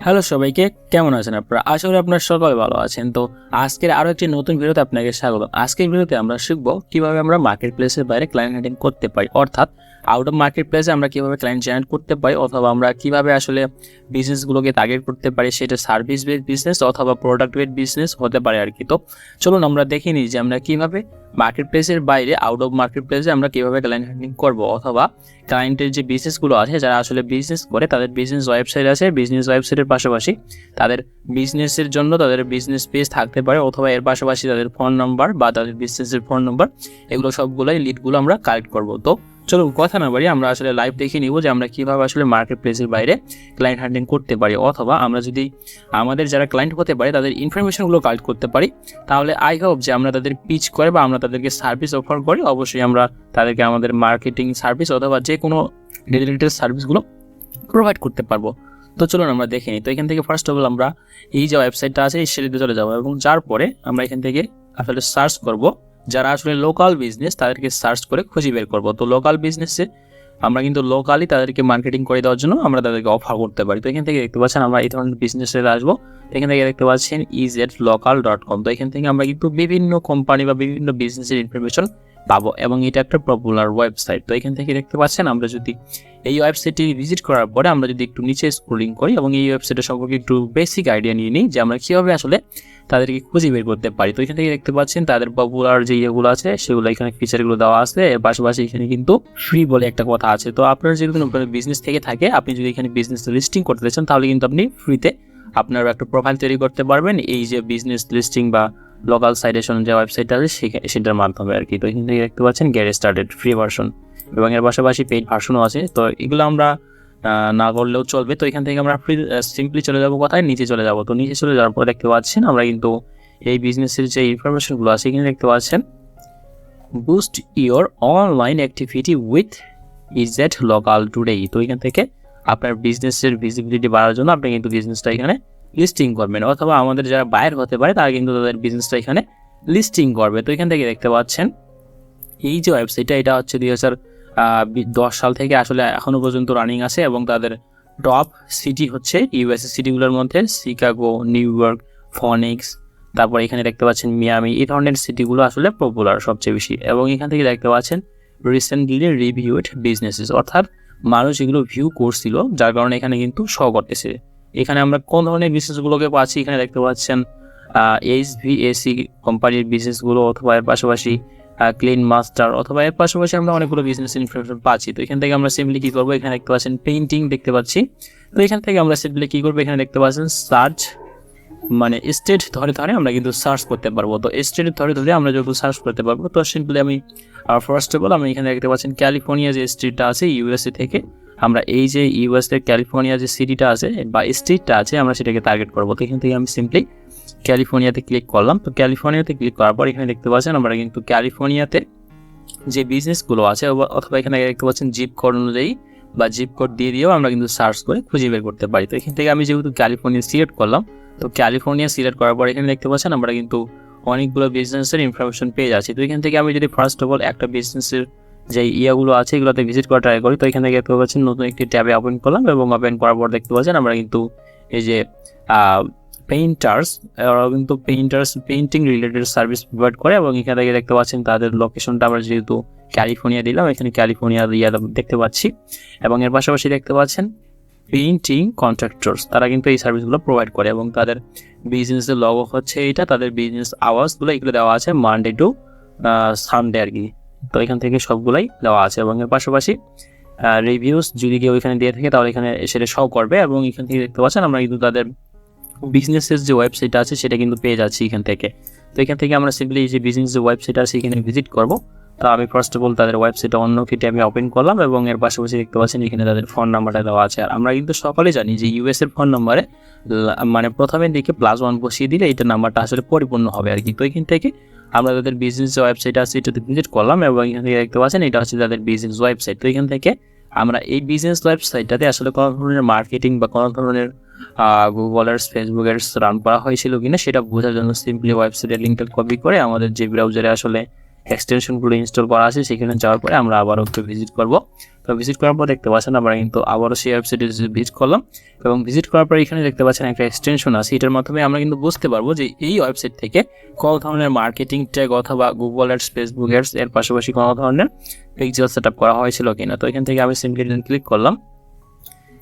Hello সবাইকে, কেমন আছেন আপনারা? আশা করি আপনারা সবাই ভালো আছেন। তো আজকের আরও একটি নতুন ভিডিওতে আপনাকে স্বাগতম। আজকের ভিডিওতে আমরা শিখব কিভাবে আমরা মার্কেট প্লেসের বাইরে ক্লায়েন্ট হ্যান্ডলিং করতে পারি, অর্থাৎ আউট অফ মার্কেট প্লেসে আমরা কিভাবে ক্লায়েন্ট জেনারেট করতে পারি, অথবা আমরা কিভাবে আসলে বিজনেসগুলোকে টার্গেট করতে পারি, সেটা সার্ভিস বেসড বিজনেস অথবা প্রোডাক্ট বেসড বিজনেস হতে পারে আর কি। তো চলুন আমরা দেখে নিই যে আমরা কিভাবে মার্কেট প্লেসের বাইরে আউট অফ মার্কেট প্লেসে আমরা কিভাবে ক্লায়েন্ট হ্যান্ডলিং করবো, অথবা ক্লায়েন্টের যে বিজনেসগুলো আছে, যারা আসলে বিজনেস করে তাদের বিজনেস ওয়েবসাইট আছে, বিজনেস ওয়েবসাইটের পাশাপাশি তাদের বিজনেসের জন্য তাদের বিজনেস পেজ থাকতে পারে, অথবা এর পাশাপাশি তাদের ফোন নাম্বার বা তাদের বিজনেসের ফোন নাম্বার, এগুলো সবগুলোই লিডগুলো আমরা কালেক্ট করবো। তো চলুন কথা না বাড়ি আমরা আসলে লাইভ দেখে নিব যে আমরা কীভাবে আসলে মার্কেট প্লেসের বাইরে ক্লায়েন্ট হ্যান্ডলিং করতে পারি, অথবা আমরা যদি আমাদের যারা ক্লায়েন্ট হতে পারে তাদের ইনফরমেশনগুলো কালেক্ট করতে পারি, তাহলে আই হোপ যে আমরা তাদের পিচ করে বা আমরা তাদেরকে সার্ভিস অফার করি, অবশ্যই আমরা তাদেরকে আমাদের মার্কেটিং সার্ভিস অথবা যে কোনো রিলেটেড সার্ভিসগুলো প্রোভাইড করতে পারবো। তো চলুন আমরা দেখে নিই। তো এখান থেকে ফার্স্ট অফ অল আমরা এই যে ওয়েবসাইটটা আছে এই সেটিতে চলে যাবো, এবং যার পরে আমরা এখান থেকে আসলে সার্চ করব, যারা আসলে লোকাল বিজনেস তাদেরকে সার্চ করে খুঁজে বের করবো। তো লোকাল বিজনেসে আমরা কিন্তু লোকালি তাদেরকে মার্কেটিং করে দেওয়ার জন্য আমরা তাদেরকে অফার করতে পারি। তো এখান থেকে দেখতে পাচ্ছেন আমরা এই ধরনের বিজনেসে আসবো। এখান থেকে দেখতে পাচ্ছেন 𝐕𝐈𝐃𝐿ocal.com। তো এখান থেকে আমরা কিন্তু বিভিন্ন কোম্পানি বা বিভিন্ন বিজনেসের ইনফরমেশন পাবো, এবং এটা একটা পপুলার ওয়েবসাইট। তো এখান থেকে দেখতে পাচ্ছেন আমরা যদি এই ওয়েবসাইটটি ভিজিট করার পরে আমরা যদি একটু নিচে স্ক্রলিং করি এবং এই ওয়েবসাইটের সম্পর্কে একটু বেসিক আইডিয়া নিয়ে নিই যে আমরা কীভাবে আসলে তাদেরকে খুঁজে বের করতে পারি। তো এখান থেকে দেখতে পাচ্ছেন তাদের পপুলার যে ইয়েগুলো আছে সেগুলো এখানে ফিচারগুলো দেওয়া আছে, এর পাশাপাশি এখানে কিন্তু ফ্রি বলে একটা কথা আছে। তো আপনার যদি কোনো বিজনেস থেকে থাকে, আপনি যদি এখানে বিজনেস লিস্টিং করতে চান, তাহলে কিন্তু আপনি ফ্রিতে আপনার একটা প্রোফাইল তৈরি করতে পারবেন এই যে বিজনেস লিস্টিং বা লোকাল সাইটেশন যে ওয়েবসাইটটা আছে সেটার মাধ্যমে আর কি। তো এখান থেকে দেখতে পাচ্ছেন গেট স্টার্টেড ফ্রি ভার্সন, এবং এর পাশাপাশি পেইড ভার্সনও আছে। তো এগুলো আমরা না করলেও চলবে। তো এখান থেকে আমরা সিম্পলি চলে যাবো কোথায়, নিচে চলে যাবো। তো নিচে চলে যাওয়ার পর দেখতে পাচ্ছেন আমরা কিন্তু এই বিজনেসের যে ইনফরমেশনগুলো আছে এখানে দেখতে পাচ্ছেন boost your online activity with 𝐕𝐈𝐃𝐿ocal today. তো এখান থেকে আপনার বিজনেসের ভিজিবিলিটি বাড়ার জন্য আপনি কিন্তু বিজনেসটা এখানে লিস্টিং করবেন, অথবা আমাদের যারা বায়ার হতে পারে তারা কিন্তু তাদের বিজনেসটা এখানে লিস্টিং করবে। তো এখান থেকে দেখতে পাচ্ছেন এই যে ওয়েবসাইটটা, এটা হচ্ছে 2010 সাল থেকে আসলে এখনও পর্যন্ত রানিং আছে, এবং তাদের টপ সিটি হচ্ছে ইউএসএ সিটিগুলোর মধ্যে শিকাগো, নিউ ইয়র্ক, ফনিক্স, তারপর এখানে দেখতে পাচ্ছেন মিয়ামি, এই ধরনের সিটিগুলো আসলে পপুলার সবচেয়ে বেশি। এবং এখান থেকে দেখতে পাচ্ছেন রিসেন্টলি রিভিউড বিজনেসেস, অর্থাৎ মানুষ এগুলো ভিউ করছিল, যার কারণে এখানে কিন্তু শো করতেছে। এখানে আমরা কোন ধরনের বিজনেসগুলোকে পাচ্ছি, এখানে দেখতে পাচ্ছেন 𝐻𝐕𝐃𝐄 কোম্পানির বিজনেসগুলো, অথবা এর পাশাপাশি ক্লিন মাস্টার, অথবা এর পাশাপাশি আমরা অনেকগুলো বিজনেস ইনফরমেশন পাচ্ছি। তো এখান থেকে আমরা সিম্পলি কী করবো, এখানে দেখতে পাচ্ছেন পেইন্টিং দেখতে পাচ্ছি। তো এখান থেকে আমরা সিম্পলি কী করবো, এখানে দেখতে পাচ্ছেন সার্চ, মানে স্টেট ধরে ধরে আমরা কিন্তু সার্চ করতে পারবো। তো স্টেট ধরে ধরে আমরা যখন সার্চ করতে পারবো, তো সিম্পলি আমি ফার্স্ট অফ অল আমি এখানে দেখতে পাচ্ছেন ক্যালিফোর্নিয়া যে স্টেটটা আছে ইউএসএ থেকে, আমরা এই যে ইউএসএ ক্যালিফোর্নিয়া যে সিটিটা আছে বা স্টেটটা আছে আমরা সেটাকে টার্গেট করবো। তো এখান থেকে আমি সিম্পলি ক্যালিফোর্নিয়াতে ক্লিক করলাম। তো ক্যালিফোর্নিয়াতে ক্লিক করার পর এখানে দেখতে পাচ্ছেন আমরা কিন্তু ক্যালিফোর্নিয়াতে যে বিজনেসগুলো আছে, অথবা এখানে দেখতে পাচ্ছেন জিপ কোড অনুযায়ী বা জিপ কোড দিয়ে দিয়েও আমরা কিন্তু সার্চ করে খুঁজে বের করতে পারি। তো এখান থেকে আমি যেহেতু ক্যালিফোর্নিয়া সিলেক্ট করলাম, তো ক্যালিফোর্নিয়া সিলেক্ট করার পর এখানে দেখতে পাচ্ছেন আমরা কিন্তু অনেকগুলো বিজনেসের ইনফরমেশন পেয়ে যাচ্ছি। তো এখান থেকে আমি যদি ফার্স্ট অফ অল একটা বিজনেসের যে ইয়াগুলো আছে এগুলোতে ভিজিট করা ট্রাই করি, তো এখান থেকে দেখতে পাচ্ছেন নতুন একটি ট্যাবে ওপেন করলাম, এবং ওপেন করার পর দেখতে পাচ্ছেন আমরা কিন্তু এই যে পেইন্টার্স, ওরা কিন্তু পেইন্টিং রিলেটেড সার্ভিস প্রোভাইড করে, এবং এখান থেকে দেখতে পাচ্ছেন তাদের লোকেশনটা আমরা যেহেতু ক্যালিফোর্নিয়া দিলাম, এখানে ক্যালিফোর্নিয়ার ইয়া দেখতে পাচ্ছি। এবং এর পাশাপাশি দেখতে পাচ্ছেন পেইন্টিং কন্ট্রাক্টরস, তারা কিন্তু এই সার্ভিসগুলো প্রোভাইড করে, এবং তাদের বিজনেসের লগো হচ্ছে এটা, তাদের বিজনেস আওয়ার্সগুলো এগুলো দেওয়া আছে মানডে টু সানডে আর কি। তো এখান থেকে সবগুলাই দেওয়া আছে, এবং এর পাশাপাশি রিভিউস যদি কেউ এখানে দিয়ে থাকে তাহলে এখানে সেটা শো করবে। এবং এখান থেকে দেখতে পাচ্ছেন আমরা কিন্তু তাদের বিজনেসের যে ওয়েবসাইট আছে সেটা কিন্তু পেয়ে যাচ্ছি এখান থেকে। তো এখান থেকে আমরা সিম্পলি যে বিজনেস যে ওয়েবসাইট আছে এখানে ভিজিট করবো। তো আমি ফার্স্ট অফ অল তাদের ওয়েবসাইটটা অন্য কিটে আমি ওপেন করলাম, এবং এর পাশাপাশি দেখতে পাচ্ছেন এখানে তাদের ফোন নাম্বারটা দেওয়া আছে। আর আমরা কিন্তু সকলে জানি যে ইউএসের ফোন নাম্বারে মানে প্রথমের দিকে +1 বসিয়ে দিলে এইটার নাম্বারটা আসলে পরিপূর্ণ হবে আর কি। তো এখান থেকে আমরা তাদের বিজনেস যে ওয়েবসাইট আছে এটাতে ভিজিট করলাম, এবং এখান থেকে দেখতে পাচ্ছেন এটা হচ্ছে তাদের বিজনেস ওয়েবসাইট। তো এখান থেকে আমরা এই বিজনেস ওয়েবসাইটটাতে আসলে কোনো ধরনের মার্কেটিং বা কোনো ধরনের Google ads, Facebook ads run করা হয়েছিল কিনা সেটা বোঝার জন্য সিম্পলি ওয়েবসাইটের লিঙ্কটা কপি করে আমাদের যে ব্রাউজারে আসলে এক্সটেনশনগুলো ইনস্টল করা আছে সেখানে যাওয়ার পরে আমরা আবারও একটু ভিজিট করব। তো ভিজিট করার পর দেখতে পাচ্ছেন আমরা কিন্তু আবারও সেই ওয়েবসাইটে ভিজিট করলাম এবং ভিজিট করার পর এখানে দেখতে পাচ্ছেন একটা এক্সটেনশন আছে। এটার মাধ্যমে আমরা কিন্তু বুঝতে পারবো যে এই ওয়েবসাইট থেকে কোনো ধরনের মার্কেটিং ট্যাগ অথবা গুগল অ্যাডস, ফেসবুক অ্যাডস এর পাশাপাশি কোনো ধরনের পিক্সেল সেট আপ করা হয়েছিল কিনা। তো এখান থেকে আমি সিম্পলি ক্লিক করলাম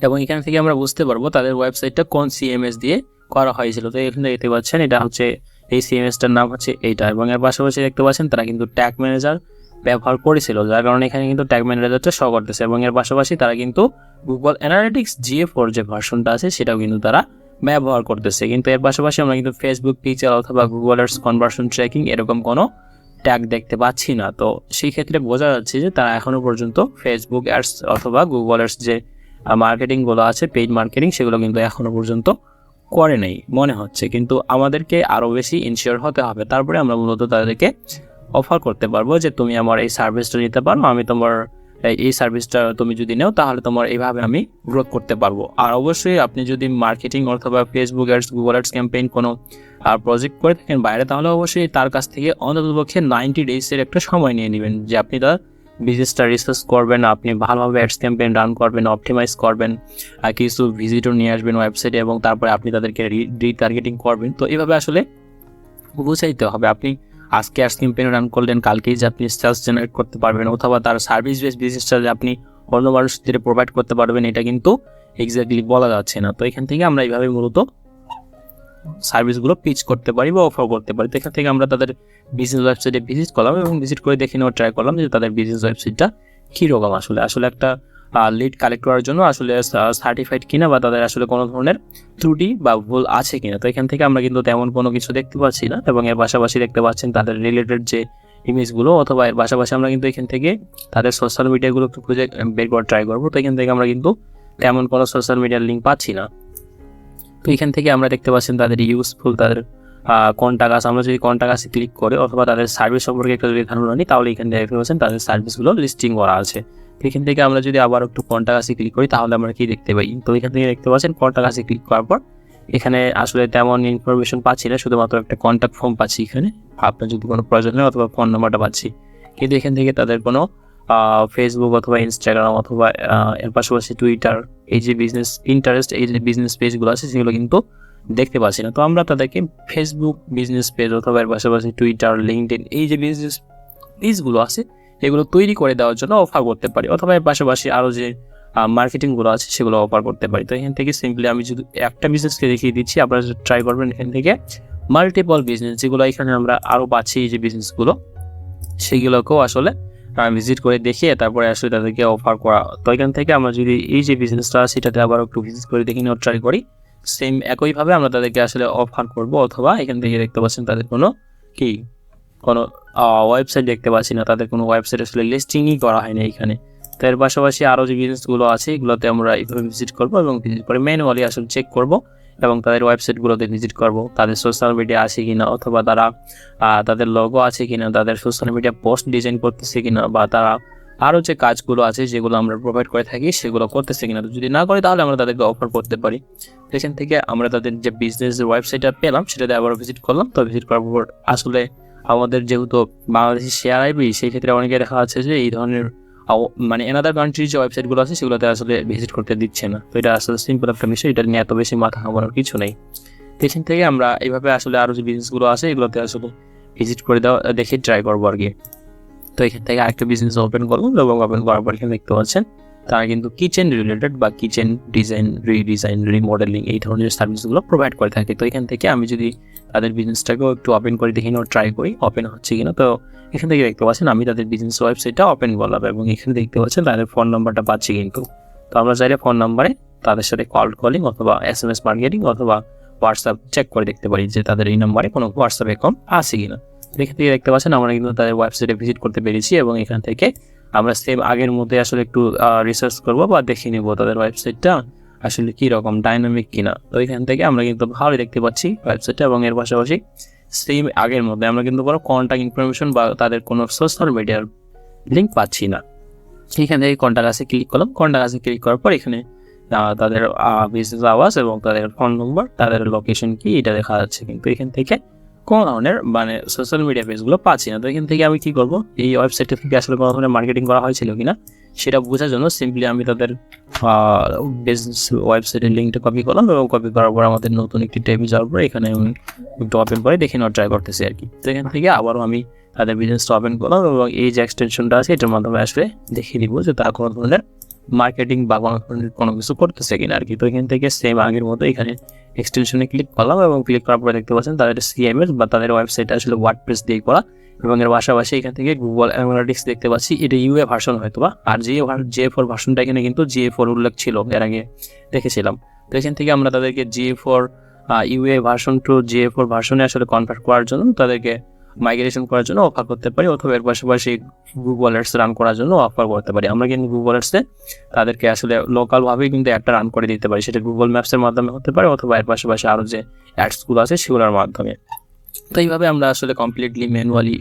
এবং এখান থেকে আমরা বুঝতে পারবো তাদের ওয়েবসাইটটা কোন সিএমএস দিয়ে করা হয়েছিল। তো এখানে দেখতে পাচ্ছেন এটা হচ্ছে এই সিএমএসটার নাম হচ্ছে এইটা এবং এর পাশাপাশি দেখতে পাচ্ছেন তারা কিন্তু ট্যাগ ম্যানেজার ব্যবহার করেছিল, যার কারণে এখানে কিন্তু ট্যাগ ম্যানেজারটা শো করতেছে এবং এর পাশাপাশি তারা কিন্তু গুগল অ্যানালিটিক্স GA4 যে ভার্সনটা আছে সেটাও কিন্তু তারা ব্যবহার করতেছে। কিন্তু এর পাশাপাশি আমরা কিন্তু ফেসবুক পিকচার অথবা গুগল অ্যাডস কনভার্সন ট্র্যাকিং এরকম কোনো ট্যাগ দেখতে পাচ্ছি না। তো সেই ক্ষেত্রে বোঝা যাচ্ছে যে তারা এখনো পর্যন্ত ফেসবুক অ্যাডস অথবা গুগল অ্যাডস যে মার্কেটিংগুলো আছে, পেইড মার্কেটিং, সেগুলো কিন্তু এখনো পর্যন্ত করে নেই মনে হচ্ছে। কিন্তু আমাদেরকে আরও বেশি ইনশিওর হতে হবে, তারপরে আমরা মূলত তাদেরকে অফার করতে পারবো যে তুমি আমার এই সার্ভিসটা নিতে পারো, আমি তোমার এই সার্ভিসটা তুমি যদি নেও তাহলে তোমার এইভাবে আমি গ্রোথ করতে পারবো। আর অবশ্যই আপনি যদি মার্কেটিং অথবা Facebook ads, Google ads campaign কোনো প্রজেক্ট করে থাকেন বাইরে, তাহলে অবশ্যই তার কাছ থেকে অন্ততপক্ষে 90 ডেজের একটা সময় নিয়ে নেবেন যে আপনি তার বিজনেসটা রিসার্চ করবেন, আপনি ভালোভাবে অ্যাডস ক্যাম্পেইন রান করবেন, অপটিমাইজ করবেন, আর কিছু ভিজিটর নিয়ে আসবেন ওয়েবসাইটে এবং তারপরে আপনি তাদেরকে রিটার্গেটিং করবেন। তো এইভাবে আসলে বুঝাইতে হবে। আপনি আজকে অ্যাডস ক্যাম্পেইন রান করলেন, কালকেই যে আপনি সেলস জেনারেট করতে পারবেন অথবা তার সার্ভিস বেস বিজনেসটা যে আপনি অন্য মানুষদের প্রোভাইড করতে পারবেন, এটা কিন্তু এক্স্যাক্টলি বলা যাচ্ছে না। তো এখান থেকে আমরা এইভাবে মূলত সার্ভিসগুলো পিচ করতে পারি বা অফার করতে পারি। তো এখান থেকে আমরা তাদের বিজনেস ওয়েবসাইটে ভিজিট করলাম এবং ভিজিট করে দেখে নেওয়ার ট্রাই করলাম যে তাদের বিজনেস ওয়েবসাইটটা কীরকম আসলে একটা লিড কালেক্ট করার জন্য আসলে সার্টিফাইড কিনা বা তাদের আসলে কোনো ধরনের ত্রুটি বা ভুল আছে কিনা। তো এখান থেকে আমরা কিন্তু তেমন কোনো কিছু দেখতে পাচ্ছি না এবং এর পাশাপাশি দেখতে পাচ্ছেন তাদের রিলেটেড যে ইমেজগুলো অথবা এর পাশাপাশি আমরা কিন্তু এখান থেকে তাদের সোশ্যাল মিডিয়াগুলো একটু খুঁজে বের করার ট্রাই করবো। তো এখান থেকে আমরা কিন্তু তেমন কোনো সোশ্যাল মিডিয়ার লিঙ্ক পাচ্ছি না। তো এখান থেকে আমরা দেখতে পাচ্ছেন তাদের ইউজফুল, তাদের কন্টাক্ট আছে। আমরা যদি কন্টাক্ট আছে ক্লিক করে অথবা তাদের সার্ভিস সম্পর্কে একটা যদি ধারণা নিই তাহলে এখানে দেখতে পাচ্ছেন তাদের সার্ভিসগুলো লিস্টিং করা আছে। এখান থেকে আমরা যদি আবার একটু কন্টাক্ট আছে ক্লিক করি তাহলে আমরা কি দেখতে পাই? তো এখান থেকে দেখতে পাচ্ছেন কন্টাক্ট আছে ক্লিক করার পর এখানে আসলে তেমন ইনফরমেশন পাচ্ছি না, শুধুমাত্র একটা কন্ট্যাক্ট ফর্ম পাচ্ছি এখানে, আপনার যদি কোনো প্রয়োজন হয় অথবা ফোন নাম্বারটা পাচ্ছি। কিন্তু এখান থেকে তাদের কোনো ফেসবুক অথবা ইনস্টাগ্রাম অথবা এর পাশাপাশি টুইটার, এই যে বিজনেস ইন্টারেস্ট, এই যে বিজনেস পেজগুলো আছে সেগুলো কিন্তু দেখতে পাচ্ছি না। তো আমরা তাদেরকে ফেসবুক বিজনেস পেজ অথবা এর পাশাপাশি টুইটার, লিঙ্কডইন, এই যে বিজনেস পেজগুলো আছে এগুলো তৈরি করে দেওয়ার জন্য অফার করতে পারি অথবা এর পাশাপাশি আরও যে মার্কেটিংগুলো আছে সেগুলো অফার করতে পারি। তো এখান থেকে সিম্পলি আমি যদি একটা বিজনেসকে দেখিয়ে দিচ্ছি, আপনারা ট্রাই করবেন এখান থেকে মাল্টিপল বিজনেস যেগুলো এখানে আমরা আরও পাচ্ছি, এই যে বিজনেসগুলো সেগুলোকেও আসলে ভিজিট করে দেখিয়ে তারপরে আসলে তাদেরকে অফার করা। তো এখান থেকে আমরা যদি এই যে বিজনেসটা আছে সেটাতে আবার একটু ভিজিট করে দেখে নেওয়ার ট্রাই করি, সেম একইভাবে আমরা তাদেরকে আসলে অফার করব। অথবা এখান থেকে দেখতে পাচ্ছেন তাদের কোনো ওয়েবসাইট দেখতে পাচ্ছি না, তাদের কোনো ওয়েবসাইট আসলে লিস্টিংই করা হয়নি এখানে। তো এর পাশাপাশি আরও যে বিজনেসগুলো আছে এগুলোতে আমরা এইভাবে ভিজিট করবো এবং ভিজিট করে ম্যানুয়ালি আসলে চেক করব এবং তাদের ওয়েবসাইটগুলোতে ভিজিট করব, তাদের সোশ্যাল মিডিয়া আছে কিনা অথবা তারা তাদের লোগো আছে কিনা, তাদের সোশ্যাল মিডিয়া পোস্ট ডিজাইন করতেছে কিনা বা তারা আরও যে কাজগুলো আছে যেগুলো আমরা প্রোভাইড করে থাকি সেগুলো করতেছে কিনা। তো যদি না করে তাহলে আমরা তাদেরকে অফার করতে পারি। সেখান থেকে আমরা তাদের যে বিজনেস ওয়েবসাইটটা পেলাম সেটাতে আবার ভিজিট করলাম। তো ভিজিট করার পর আসলে আমাদের যেহেতু বাংলাদেশি শেয়ার আইবি, সেই ক্ষেত্রে অনেকে দেখা যাচ্ছে যে এই ধরনের মানে এনাদার কান্ট্রির যে ওয়েবসাইটগুলো আছে সেগুলোতে আসলে ভিজিট করতে দিচ্ছে না। তো এটা আসলে সিম্পল একটা বিষয়, এটা নিয়ে এত বেশি মাথা ঘামানোর কিছু নেই। এখান থেকে আমরা এইভাবে আসলে আরও যে বিজনেসগুলো আছে এগুলোতে আসলে ভিজিট করে দেখে ট্রাই করবো আর কি। তো এখান থেকে আরেকটা বিজনেস ওপেন করলাম এবং ওপেন করার পর এখানে দেখতে পাচ্ছেন তারা কিন্তু কিচেন রিলেটেড বা কিচেন ডিজাইন, রিডিজাইন, রিমডেলিং এই ধরনের সার্ভিসগুলো প্রোভাইড করে থাকে। তো এখান থেকে আমি যদি তাদের বিজনেসটাকেও একটু ওপেন করে দেখে নেওয়ার ট্রাই করি ওপেন হচ্ছে কিনা। তো এখান থেকে দেখতে পাচ্ছেন আমি তাদের বিজনেস ওয়েবসাইটটা ওপেন করলাম এবং এখানে দেখতে পাচ্ছেন তাদের ফোন নাম্বারটা পাচ্ছি কিন্তু। তো আমরা চাইলে ফোন নাম্বারে তাদের সাথে কলিং অথবা SMS মার্কেটিং অথবা হোয়াটসঅ্যাপ চেক করে দেখতে পারি যে তাদের এই নাম্বারে কোনো হোয়াটসঅ্যাপ অ্যাকাউন্ট আছে কিনা। এখান থেকে দেখতে পাচ্ছেন আমরা কিন্তু তাদের ওয়েবসাইটে ভিজিট করতে পেরেছি এবং এখান থেকে আমরা সেম আগের মধ্যে আসলে একটু রিসার্চ করবো বা দেখে নেবো তাদের ওয়েবসাইটটা আসলে কীরকম ডাইনামিক কিনা। তো এখান থেকে আমরা কিন্তু ভালোই দেখতে পাচ্ছি ওয়েবসাইটটা এবং এর পাশাপাশি সেম আগের মধ্যে আমরা কিন্তু কোনো কন্ট্যাক্ট ইনফরমেশন বা তাদের কোনো সোশ্যাল মিডিয়ার লিঙ্ক পাচ্ছি না। এখান থেকে কন্ট্যাক্ট আছে ক্লিক করলাম, কন্ট্যাক্ট আছে ক্লিক করার পর এখানে তাদের বিজনেস আওয়াজ এবং তাদের ফোন নম্বর, তাদের লোকেশন কি এটা দেখা যাচ্ছে। কিন্তু এখান থেকে কোনো ধরনের মানে সোশ্যাল মিডিয়া পেজগুলো পাচ্ছি না। তো এখান থেকে আমি কী করবো, এই ওয়েবসাইটটা থেকে আসলে কোনো ধরনের মার্কেটিং করা হয়েছিল কিনা সেটা বোঝার জন্য সিম্পলি আমি তাদের বিজনেস ওয়েবসাইটের লিঙ্কটা কপি করলাম, এবং কপি করার পর আমাদের নতুন একটি ট্যাবে যাওয়ার পরে এখানে আমি একটু ওপেন করে দেখে নেওয়ার ট্রাই করতেছি আর কি। তো এখান থেকে আবারও আমি তাদের বিজনেসটা ওপেন করলাম, এবং এই যে এক্সটেনশনটা আছে এটার মাধ্যমে আসলে দেখিয়ে দিব যে তারা কোনো ধরনের মার্কেটিং বা কোনো কিছু করতেছে কিনা আর কি। তো এখান থেকে সেম আগের মতো এখানে এক্সটেনশনে ক্লিক করলাম, এবং ক্লিক করার পরে দেখতে পাচ্ছেন তাদের সিএমএস বা তাদের ওয়েবসাইট আসলে ওয়ার্ডপ্রেস দিয়ে করা, এবং এর পাশাপাশি এখান থেকে গুগল অ্যানালিটিক্স দেখতে পাচ্ছি, এটা ইউএ ভার্সন হয়তো বা, আর GA4 ভার্সনটা এখানে কিন্তু GA4 উল্লেখ ছিল, এর আগে দেখেছিলাম। তো এখান থেকে আমরা তাদেরকে GA4 UA version two GA4 ভার্সনে আসলে কনভার্ট করার জন্য তাদেরকে মাইগ্রেশন করার জন্য অফার করতে পারি, অথবা এর পাশাপাশি গুগল অ্যাডস রান করার জন্য অফার করতে পারি। আমরা কিন্তু গুগল অ্যাডসে তাদেরকে আসলে লোকালভাবেই কিন্তু একটা রান করে দিতে পারি, সেটা গুগল ম্যাপসের মাধ্যমে হতে পারে, অথবা এর পাশাপাশি আরও যে অ্যাডসগুলো আছে সেগুলোর মাধ্যমে। তো এইভাবে আমরা আসলে কমপ্লিটলি ম্যানুয়ালি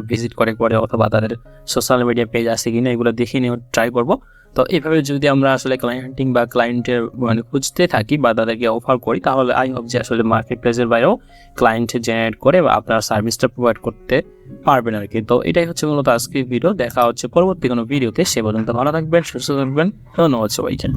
ভিজিট করে অথবা তাদের সোশ্যাল মিডিয়া পেজ আছে কিনা এগুলো দেখে নিয়ে ট্রাই করব। তো এইভাবে যদি আমরা আসলে ক্লায়েন্ট হান্টিং বা ক্লায়েন্টের মানে খুঁজতে থাকি বা তাদেরকে অফার করি, তাহলে আই হোপ যে আসলে মার্কেট প্লেসের বাইরেও ক্লায়েন্ট জেনারেট করে বা আপনার সার্ভিসটা প্রোভাইড করতে পারবেন আর কি। তো এটাই হচ্ছে মূলত আজকের ভিডিও। দেখা হচ্ছে পরবর্তী কোনো ভিডিওতে। সে পর্যন্ত ভালো থাকবেন, সুস্থ থাকবেন। ধন্যবাদ সবাইকে।